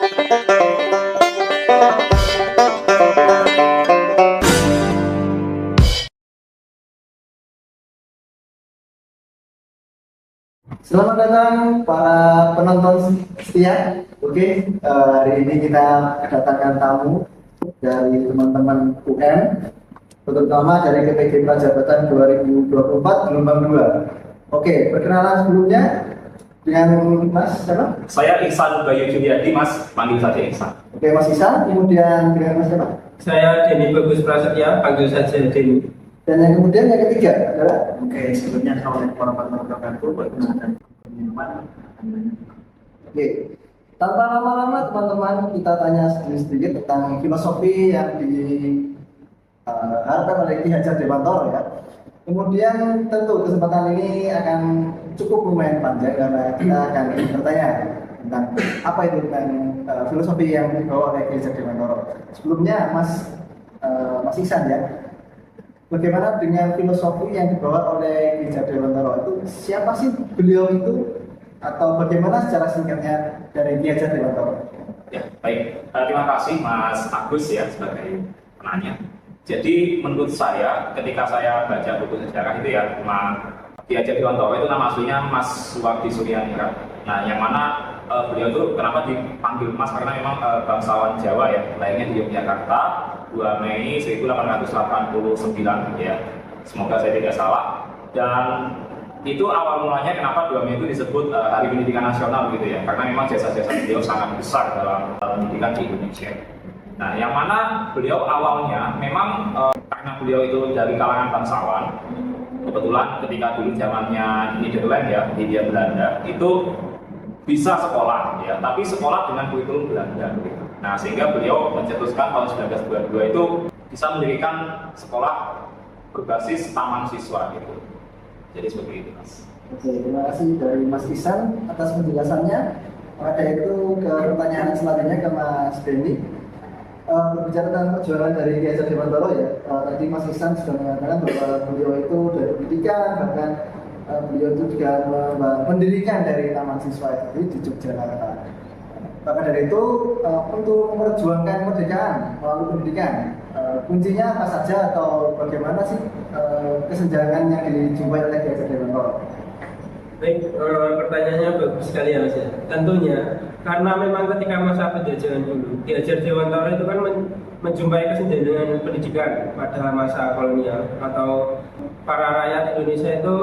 Selamat datang para penonton setia. Oke, hari ini kita kedatangan tamu dari teman-teman UN, terutama dari KPG Prajabatan 2024 gelombang 2. Oke, perkenalan sebelumnya dengan Mas siapa? Saya Ihsan Bayu Juliadi, Mas, panggil saja Ihsan. Oke, Mas Ihsan, kemudian dengan Mas siapa? Saya Denny Bagus Prasetya, panggil saja Denny. Dan yang kemudian yang ketiga adalah Sebelumnya assalamualaikum warahmatullahi wabarakatuh. Perkenalkan minuman. Oke, tanpa lama-lama teman-teman kita tanya sedikit tentang filosofi yang diharapkan oleh Ki Hajar Dewantara ya. Kemudian tentu kesempatan ini akan cukup lumayan panjang karena kita akan bertanya tentang apa itu tentang filosofi yang dibawa oleh Ki Hajar Dewantara. Sebelumnya Mas Ihsan ya. Bagaimana dengan filosofi yang dibawa oleh Ki Hajar Dewantara itu? Siapa sih beliau itu? Atau bagaimana secara singkatnya dari Ki Hajar Dewantara? Ya, baik. Terima kasih Mas Agus ya sebagai penanya. Jadi menurut saya ketika saya baca buku sejarah itu ya, Ki Hajar Dewantara itu nama aslinya Mas Suwardi Suryaningrat. Nah, yang mana beliau itu kenapa dipanggil Mas karena memang bangsawan Jawa ya, lahirnya di Yogyakarta 2 Mei 1889 ya. Semoga saya tidak salah. Dan itu awal mulanya kenapa 2 Mei itu disebut Hari Pendidikan Nasional gitu ya, karena memang jasa-jasa beliau sangat besar dalam pendidikan di Indonesia. Nah, yang mana beliau awalnya memang karena beliau itu dari kalangan bangsawan, kebetulan ketika dulu zamannya Nederland ya, Hindia Belanda, itu bisa sekolah ya, tapi sekolah dengan kurikulum Belanda gitu. Nah, sehingga beliau mencetuskan tahun 1922 itu bisa mendirikan sekolah berbasis taman siswa gitu. Jadi seperti itu, Mas. Oke, terima kasih dari Mas Ihsan atas penjelasannya. Maka itu ke pertanyaan selanjutnya ke Mas Denny. Berbicara tentang perjuangan dari Ki Hajar Dewantara ya, tadi Mas Ihsan sudah mengatakan bahwa beliau itu dari pendidikan, bahkan beliau itu juga mendirikan dari taman siswa itu di Yogyakarta. Maka dari itu untuk memperjuangkan kemerdekaan melalui pendidikan, kuncinya apa saja atau bagaimana sih kesenjangan yang dijumpai oleh Ki Hajar Dewantara? Baik, pertanyaannya bagus sekali ya Mas ya. Tentunya karena memang ketika masa penjajahan dulu, Ki Hajar Dewantara itu kan menjumpai kesenjangan pendidikan pada masa kolonial atau para rakyat Indonesia itu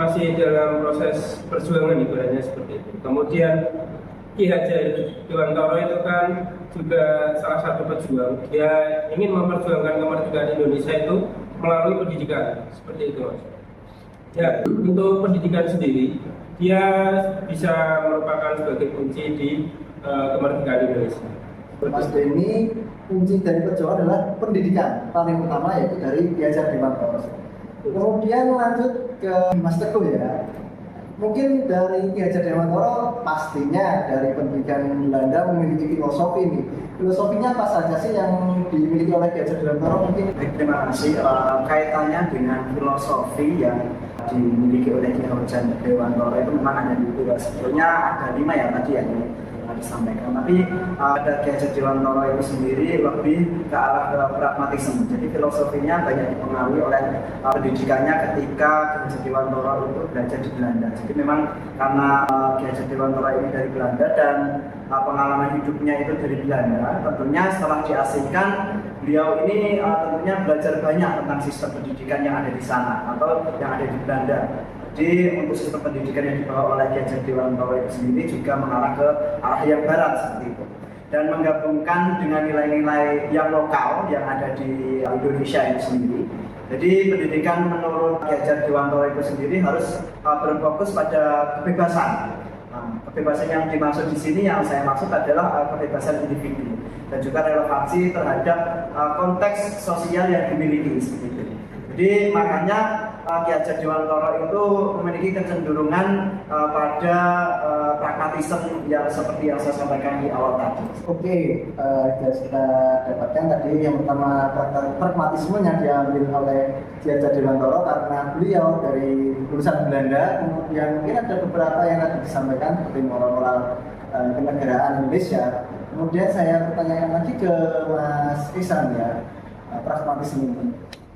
masih dalam proses perjuangan ibaratnya seperti itu. Kemudian Ki Hajar Dewantara itu kan juga salah satu pejuang. Dia ingin memperjuangkan kemerdekaan Indonesia itu melalui pendidikan seperti itu Mas. Ya, untuk pendidikan sendiri, dia bisa merupakan sebagai kunci di kemerdekaan Indonesia. Mas Denny, kunci dari perjuangan adalah pendidikan paling utama yaitu dari Ki Hajar Dewantara. Kemudian lanjut ke Mas Teguh ya. Mungkin dari Ki Hajar Dewantara pastinya dari pendidikan Belanda memiliki filosofi nih. Filosofinya apa saja sih yang dimiliki oleh Ki Hajar Dewantara mungkin? Baik, terima kasih. Kaitannya dengan filosofi yang dimiliki oleh Ki Hajar Dewantara itu memang ada dua. Sebetulnya ada 5 ya tadi yang disampaikan. Tapi ada Ki Hajar Dewantara itu sendiri lebih ke arah pragmatisme. Jadi filosofinya banyak dipengaruhi oleh pendidikannya ketika Ki Hajar Dewantara itu belajar di Belanda. Jadi memang karena Ki Hajar Dewantara ini dari Belanda dan pengalaman hidupnya itu dari Belanda, tentunya setelah diasingkan beliau ini tentunya belajar banyak tentang sistem pendidikan yang ada di sana atau yang ada di Belanda. Jadi untuk sistem pendidikan yang dibawa oleh Ki Hajar Dewantara itu sendiri juga mengarah ke arah yang barat seperti itu dan menggabungkan dengan nilai-nilai yang lokal yang ada di Indonesia itu sendiri. Jadi pendidikan menurut Ki Hajar Dewantara itu sendiri harus berfokus pada kebebasan. Kebebasan yang dimaksud di sini yang saya maksud adalah kebebasan individu dan juga relevansi terhadap konteks sosial yang dimiliki seperti itu. Jadi makanya Ki Hajar Dewantara itu memiliki kecenderungan pada pragmatisme yang seperti yang saya sampaikan di awal tadi. Oke, kita dapatkan tadi yang pertama pragmatisme yang diambil oleh Ki Hajar Dewantara karena beliau dari lulusan Belanda. Kemudian mungkin ada beberapa yang tadi disampaikan seperti moral-moral kenegaraan Indonesia. Kemudian saya pertanyakan lagi ke Mas Ihsan ya, pragmatisme ini.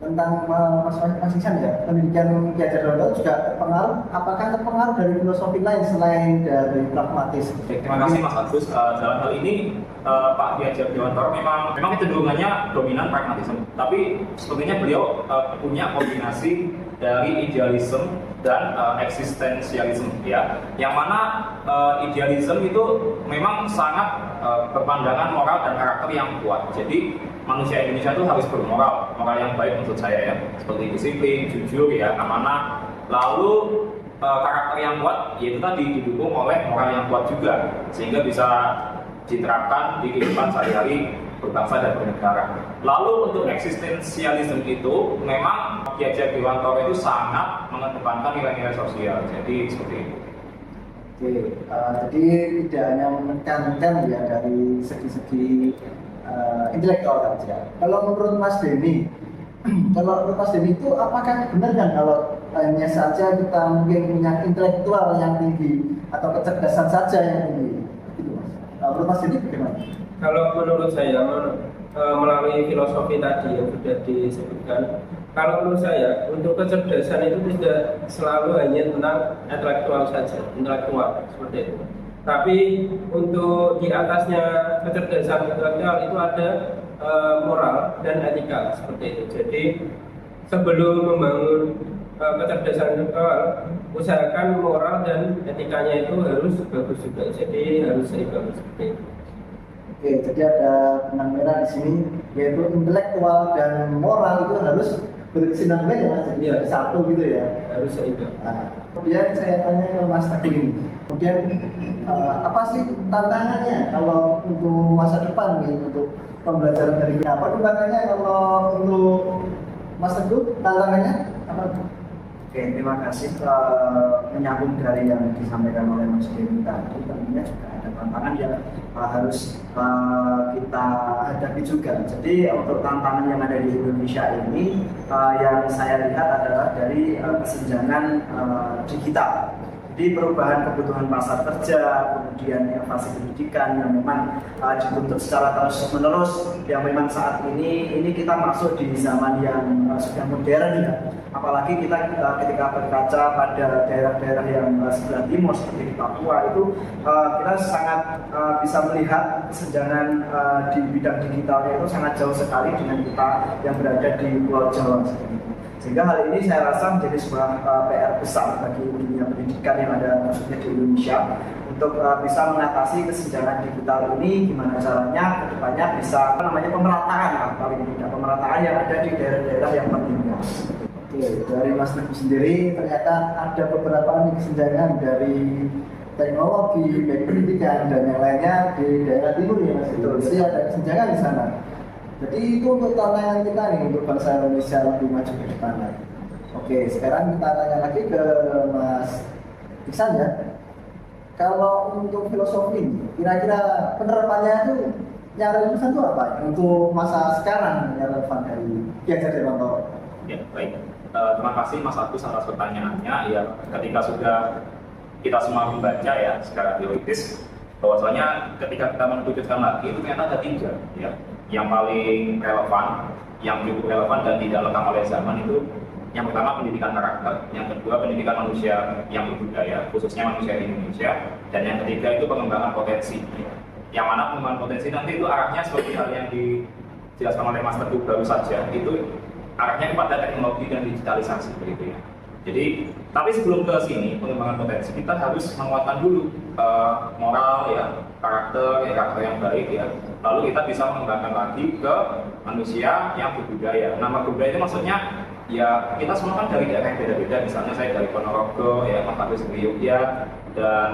Tentang Mas Ihsan ya, pendidikan Ki Hajar Dewantara juga terpengaruh, apakah terpengaruh dari filosofi lain selain dari pragmatis? Terima kasih Mas Agus. Dalam hal ini Pak Ki Hajar Dewantara memang kecenderungannya dominan pragmatisme, tapi sepertinya beliau punya kombinasi dari idealisme dan eksistensialisme ya, yang mana idealisme itu memang sangat berpandangan moral dan karakter yang kuat. Jadi manusia Indonesia itu harus bermoral, moral yang baik menurut saya ya, seperti disiplin, jujur ya, amanah. Lalu karakter yang kuat yaitu tadi didukung oleh moral yang kuat juga, sehingga bisa diterapkan di kehidupan sehari-hari berbangsa dan bernegara. Lalu untuk eksistensialisme itu memang Ki Hajar Dewantara itu sangat mengedepankan nilai-nilai sosial. Jadi seperti itu. Oke, jadi tidak hanya menekankan ya dari segi-segi intelektual saja. Kalau menurut Mas Denny, kalau menurut Mas Denny itu apakah benar kan kalau hanya saja kita mungkin punya intelektual yang tinggi atau kecerdasan saja yang tinggi? Gitu, Mas. Menurut Mas Denny bagaimana? Kalau menurut saya melalui filosofi tadi yang sudah disebutkan, kalau menurut saya untuk kecerdasan itu tidak selalu hanya tentang intelektual saja, intelektual seperti itu. Tapi untuk di atasnya kecerdasan intelektual itu ada moral dan etika seperti itu. Jadi sebelum membangun kecerdasan intelektual, usahakan moral dan etikanya itu harus bagus juga. Jadi harus seimbang seperti itu. Oke, jadi ada benang merah di sini, yaitu intelektual dan moral itu harus berkesinambungan ya Mas, jadi satu gitu ya. Harus seimbang. Nah, kemudian saya tanya ke Mas Teguh, kemudian apa sih tantangannya kalau untuk masa depan nih untuk pembelajaran dari kita? Apa tantangannya kalau untuk Mas Teguh, tantangannya apa? Oke, terima kasih. Menyambung dari yang disampaikan oleh Mas Denny tadi, tentunya juga ada tantangan yang harus kita hadapi juga. Jadi untuk tantangan yang ada di Indonesia ini, yang saya lihat adalah dari kesenjangan digital. Jadi perubahan kebutuhan pasar kerja, kemudian inovasi pendidikan yang memang dituntut secara terus-menerus, yang memang saat ini kita masuk di zaman yang sudah modern ya. Apalagi kita ketika berkaca pada daerah-daerah yang sebelah timur seperti di Papua itu kita sangat bisa melihat kesenjangan di bidang digitalnya itu sangat jauh sekali dengan kita yang berada di Pulau Jawa seperti itu. Sehingga hal ini saya rasa menjadi sebuah PR besar bagi dunia pendidikan yang ada khususnya di Indonesia untuk bisa mengatasi kesenjangan digital ini. Gimana caranya kedepannya bisa pemerataan paling tidak pemerataan yang ada di daerah-daerah yang tertinggal. Oke, dari Mas Teguh sendiri ternyata ada beberapa kesenjangan dari teknologi, baik pendidikan dan yang lainnya di daerah timur ya Mas. Jadi ada kesenjangan di sana. Jadi itu untuk tantangan kita nih untuk bangsa Indonesia lebih maju ke depan. Oke, sekarang kita tanya lagi ke Mas Ihsan ya. Kalau untuk filosofi, kira-kira penerapannya itu yang relevan itu apa? Untuk masa sekarang yang relevan dari Ki Hajar Dewantara. Ya, baik. Terima kasih Mas Agus atas pertanyaannya. Ya, ketika sudah kita semua membaca ya secara teoritis, bahwasanya ketika kita menunjukkan lagi itu ternyata ada tiga ya. Yang paling relevan, yang cukup relevan dan tidak lekang oleh zaman itu yang pertama pendidikan karakter, yang kedua pendidikan manusia yang berbudaya, khususnya manusia di Indonesia, dan yang ketiga itu pengembangan potensi. Yang mana pengembangan potensi nanti itu arahnya seperti hal yang dijelaskan oleh Mas Teguh baru saja, itu arahnya kepada teknologi dan digitalisasi begitu ya. Jadi, tapi sebelum ke sini pengembangan potensi kita harus menguatkan dulu moral ya, karakter yang baik ya. Lalu kita bisa mengembangkan lagi ke manusia yang berbudaya. Nama berbudaya itu maksudnya ya kita semua kan dari daerah yang beda-beda. Misalnya saya dari Ponorogo ya, Mas Agus dari Yogyakarta, dan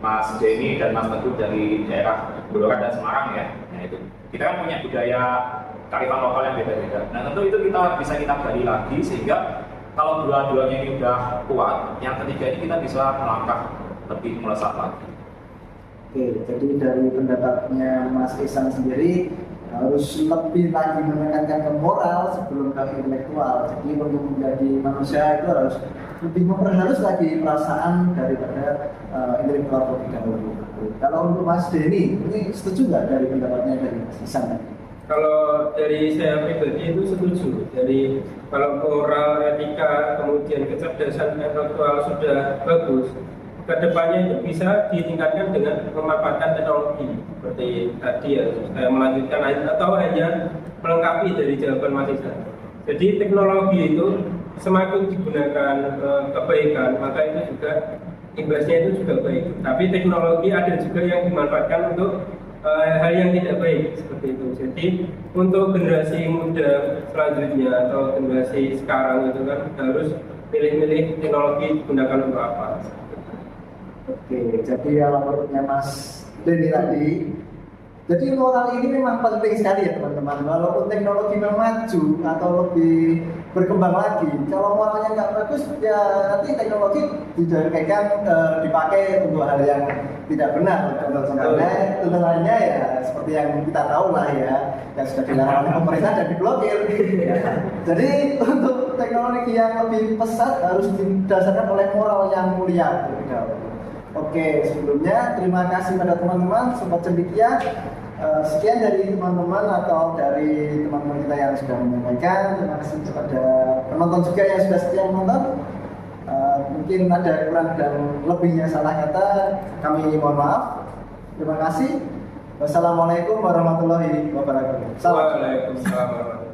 Mas Denny dan Mas Teguh dari daerah Blora dan Semarang ya. Nah itu kita kan punya budaya kearifan lokal yang beda-beda. Nah tentu itu bisa kita gali lagi sehingga kalau dua-duanya ini udah kuat, yang ketiga ini kita bisa melangkah lebih melesat lagi. Oke, jadi dari pendapatnya Mas Ihsan sendiri harus lebih lagi menekankan ke moral sebelum ke intelektual. Jadi untuk menjadi manusia itu harus lebih memperhalus lagi perasaan daripada intelektual terlebih dahulu. Kalau untuk Mas Denny, ini setuju nggak dari pendapatnya dari Mas Isan? Kalau dari saya pribadi itu setuju. Dari kalau moral, etika, kemudian kecerdasan intelektual sudah bagus, kedepannya itu bisa ditingkatkan dengan memanfaatkan teknologi seperti tadi ya. Saya melanjutkan atau hanya melengkapi dari jawaban Mas Isan. Jadi teknologi itu semakin digunakan kebaikan, maka itu juga imbasnya itu juga baik. Tapi teknologi ada juga yang dimanfaatkan untuk hal yang tidak baik seperti itu. Jadi untuk generasi muda selanjutnya atau generasi sekarang itu kan harus pilih-pilih teknologi digunakan untuk apa. Oke, jadi kalau menurutnya Mas Denny tadi, jadi moral ini memang penting sekali ya teman-teman. Walaupun teknologi maju atau lebih berkembang lagi, kalau moralnya nggak bagus, ya nanti teknologi dijadikan dipakai untuk hal yang tidak benar. Contohnya, tuntutannya ya seperti yang kita tahu lah ya, yang sudah dilarang oleh pemerintah dan diblokir. Jadi untuk teknologi yang lebih pesat harus didasarkan oleh moral yang mulia terlebih dahulu. Oke, sebelumnya terima kasih pada teman-teman Sobat Cendekia. Sekian dari teman-teman atau dari teman-teman kita yang sudah menyampaikan. Terima kasih kepada penonton juga yang sudah setia menonton. Mungkin ada kurang dan lebihnya salah kata, kami mohon maaf. Terima kasih. Wassalamualaikum warahmatullahi wabarakatuh. Waalaikumsalam warahmatullahi wabarakatuh.